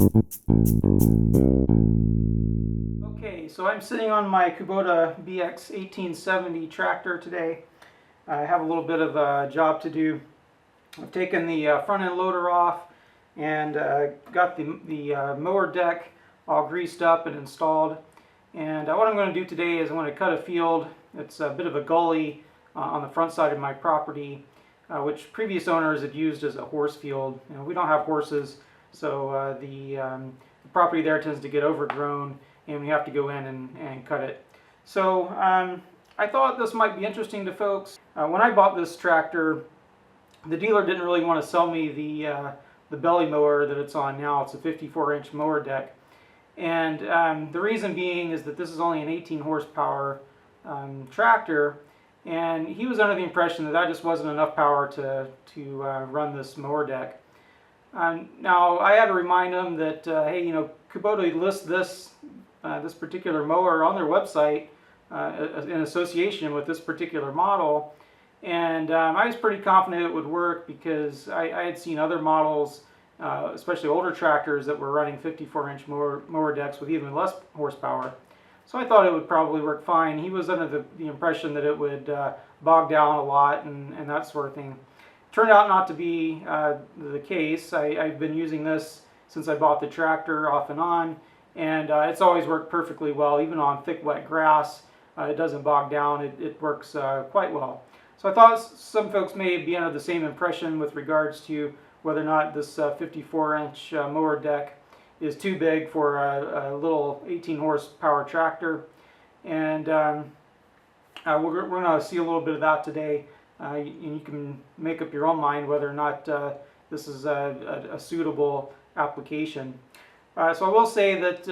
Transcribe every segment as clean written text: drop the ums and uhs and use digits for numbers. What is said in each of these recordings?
Okay, so I'm sitting on my Kubota BX1870 tractor today. I have a little bit of a job to do. I've taken the front end loader off and got the mower deck all greased up and installed. And what I'm going to do today is I'm going to cut a field. It's a bit of a gully on the front side of my property, which previous owners had used as a horse field. You know, we don't have horses, so the property there tends to get overgrown, and we have to go in and cut it. So I thought this might be interesting to folks. When I bought this tractor, the dealer didn't really want to sell me the belly mower that it's on now. It's a 54-inch mower deck. And the reason being is that this is only an 18 horsepower tractor, and he was under the impression that that just wasn't enough power to run this mower deck. Now I had to remind him that hey, you know, Kubota lists this particular mower on their website in association with this particular model, and I was pretty confident it would work because I had seen other models, especially older tractors, that were running 54-inch mower decks with even less horsepower. So I thought it would probably work fine. He was under the impression that it would bog down a lot and that sort of thing. Turned out not to be the case. I've been using this since I bought the tractor off and on, and it's always worked perfectly well. Even on thick, wet grass, it doesn't bog down. It works quite well. So I thought some folks may be under the same impression with regards to whether or not this 54-inch mower deck is too big for a little 18 horsepower tractor. And we're going to see a little bit of that today. And you can make up your own mind whether or not this is a suitable application. So I will say that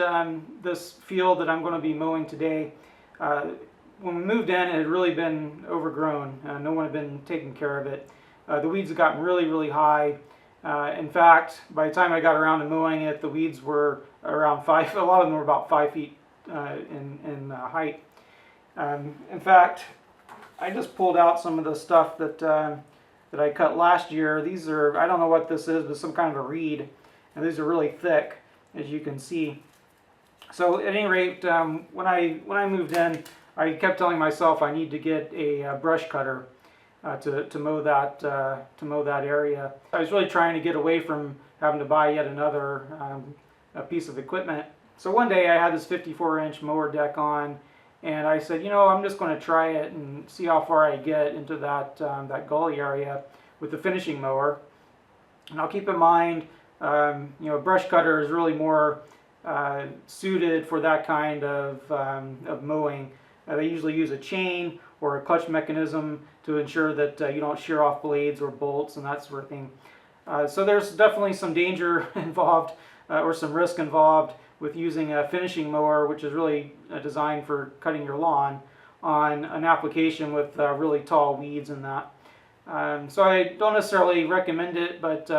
this field that I'm going to be mowing today, when we moved in, it had really been overgrown. No one had been taking care of it. The weeds had gotten really, really high. In fact, by the time I got around to mowing it, the weeds were around a lot of them were about 5 feet in height. In fact, I just pulled out some of the stuff that that I cut last year. These are, I don't know what this is, but some kind of a reed, and these are really thick, as you can see. So at any rate, when I moved in, I kept telling myself I need to get a brush cutter to mow that area. I was really trying to get away from having to buy yet another a piece of equipment. So one day I had this 54-inch mower deck on, and I said, you know, I'm just going to try it and see how far I get into that gully area with the finishing mower. And I'll keep in mind, you know, a brush cutter is really more suited for that kind of mowing. They usually use a chain or a clutch mechanism to ensure that you don't shear off blades or bolts and that sort of thing. So there's definitely some danger involved or some risk involved with using a finishing mower, which is really designed for cutting your lawn, on an application with really tall weeds and that. So I don't necessarily recommend it, but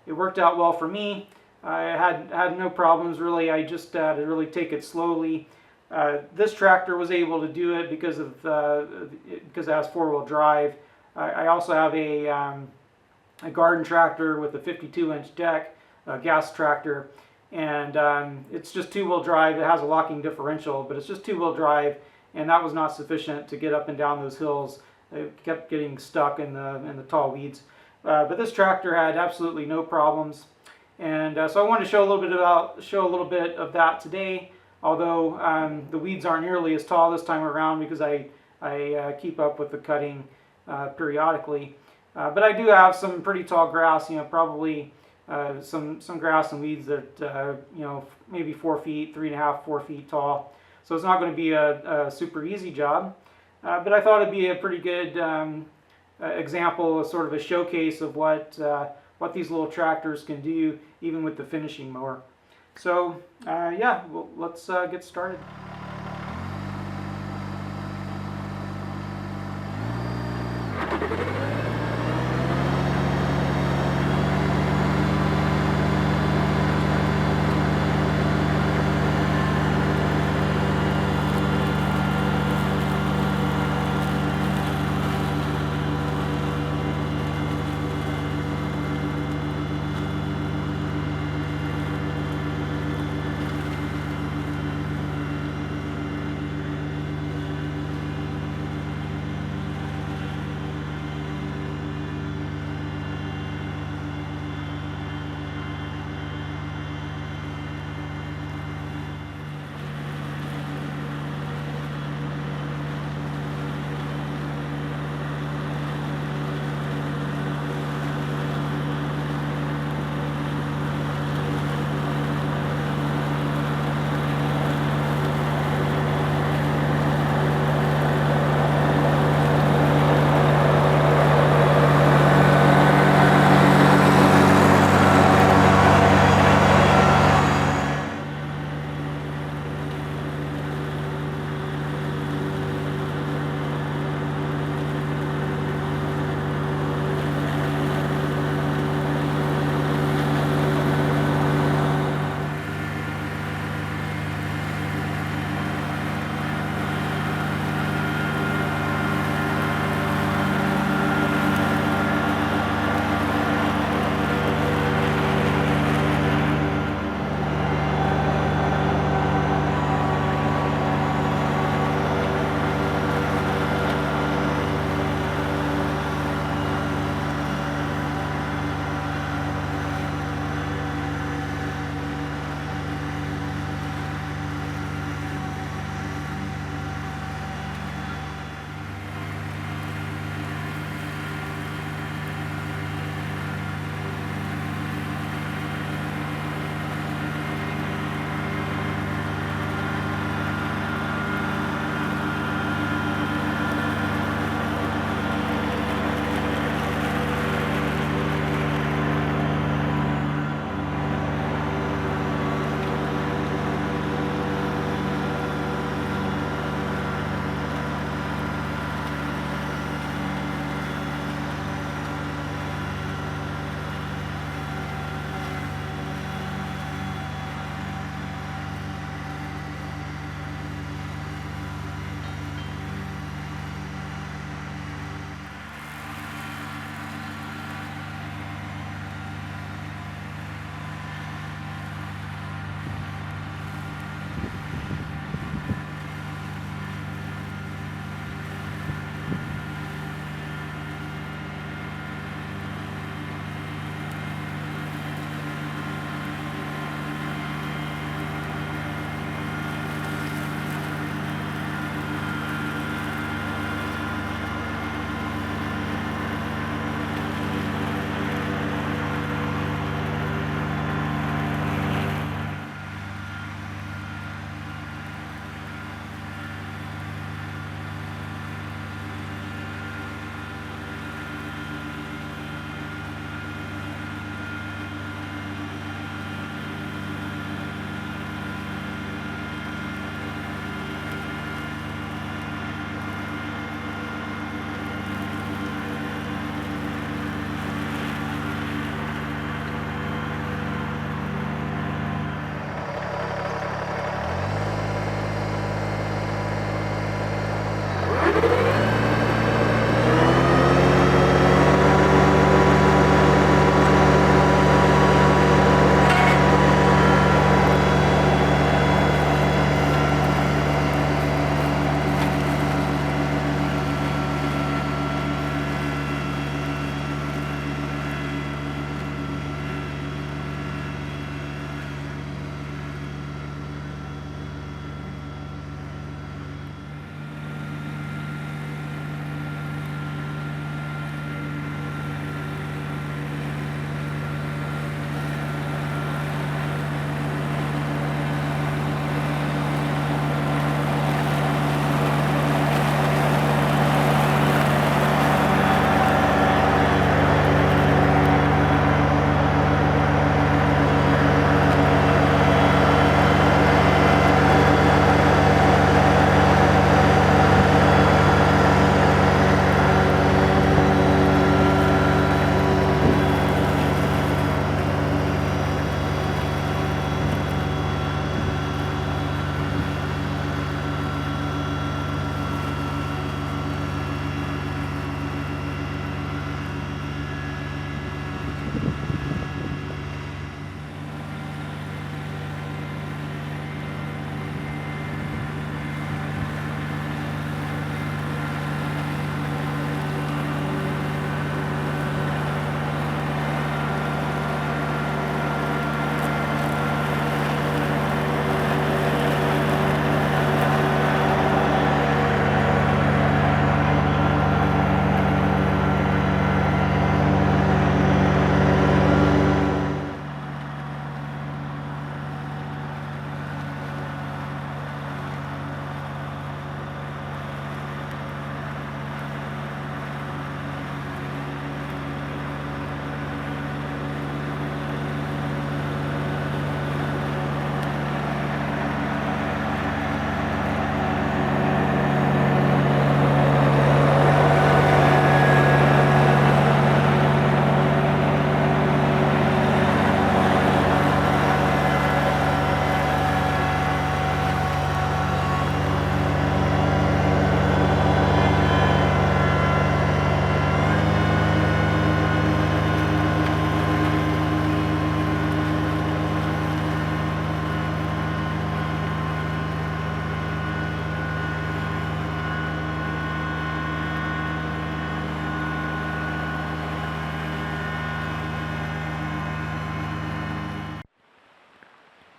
it worked out well for me. I had no problems really. I just had to really take it slowly. This tractor was able to do it because it has four-wheel drive. I also have a garden tractor with a 52-inch deck, a gas tractor, and it's just two-wheel drive. It has a locking differential, but it's just two-wheel drive, and that was not sufficient to get up and down those hills. It kept getting stuck in the tall weeds. But this tractor had absolutely no problems, and so I wanted to show a little bit of that today. Although the weeds aren't nearly as tall this time around because I keep up with the cutting periodically. But I do have some pretty tall grass, you know, probably some grass and weeds that, you know, maybe 4 feet, 3.5, 4 feet tall. So it's not going to be a super easy job. But I thought it'd be a pretty good example, sort of a showcase of what these little tractors can do, even with the finishing mower. So yeah, well, let's get started.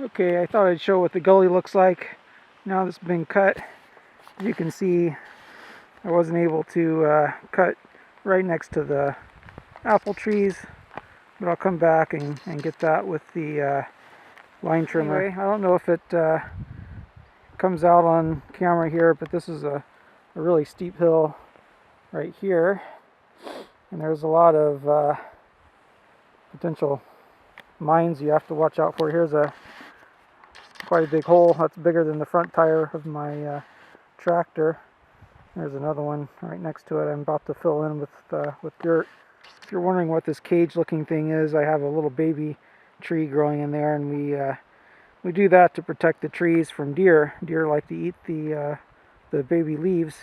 Okay, I thought I'd show what the gully looks like now that's been cut. As you can see, I wasn't able to cut right next to the apple trees, but I'll come back and get that with the line trimmer. Anyway, I don't know if it comes out on camera here, but this is a really steep hill right here, and there's a lot of potential mines you have to watch out for. Here's quite a big hole that's bigger than the front tire of my tractor. There's another one right next to it I'm about to fill in with dirt. If you're wondering what this cage looking thing is, I have a little baby tree growing in there, and we do that to protect the trees from deer. Deer like to eat the baby leaves.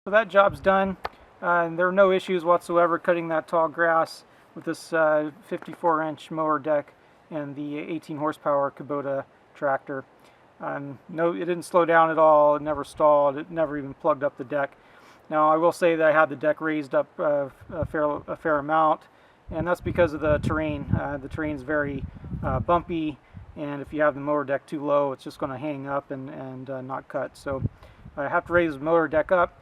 So that job's done, and there are no issues whatsoever cutting that tall grass with this 54-inch mower deck and the 18 horsepower Kubota tractor. No, it didn't slow down at all. It never stalled. It never even plugged up the deck. Now I will say that I had the deck raised up a fair amount, and that's because of the terrain. The terrain's very bumpy, and if you have the mower deck too low, it's just going to hang up and not cut. So I have to raise the mower deck up,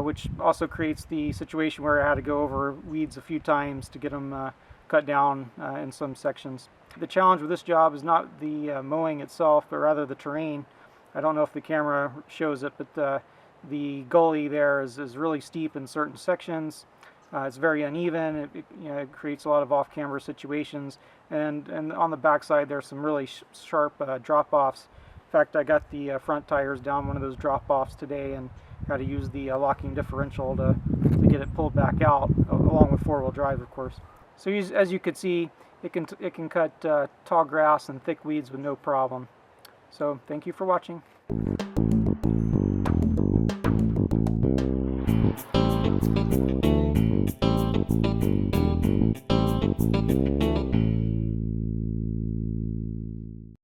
which also creates the situation where I had to go over weeds a few times to get them cut down in some sections. The challenge with this job is not the mowing itself, but rather the terrain. I don't know if the camera shows it, but the gully there is really steep in certain sections. It's very uneven. It creates a lot of off-camera situations, and on the backside there's some really sharp drop-offs. In fact, I got the front tires down one of those drop-offs today and had to use the locking differential to get it pulled back out, along with four-wheel drive, of course. So as you could see, it can cut tall grass and thick weeds with no problem. So thank you for watching.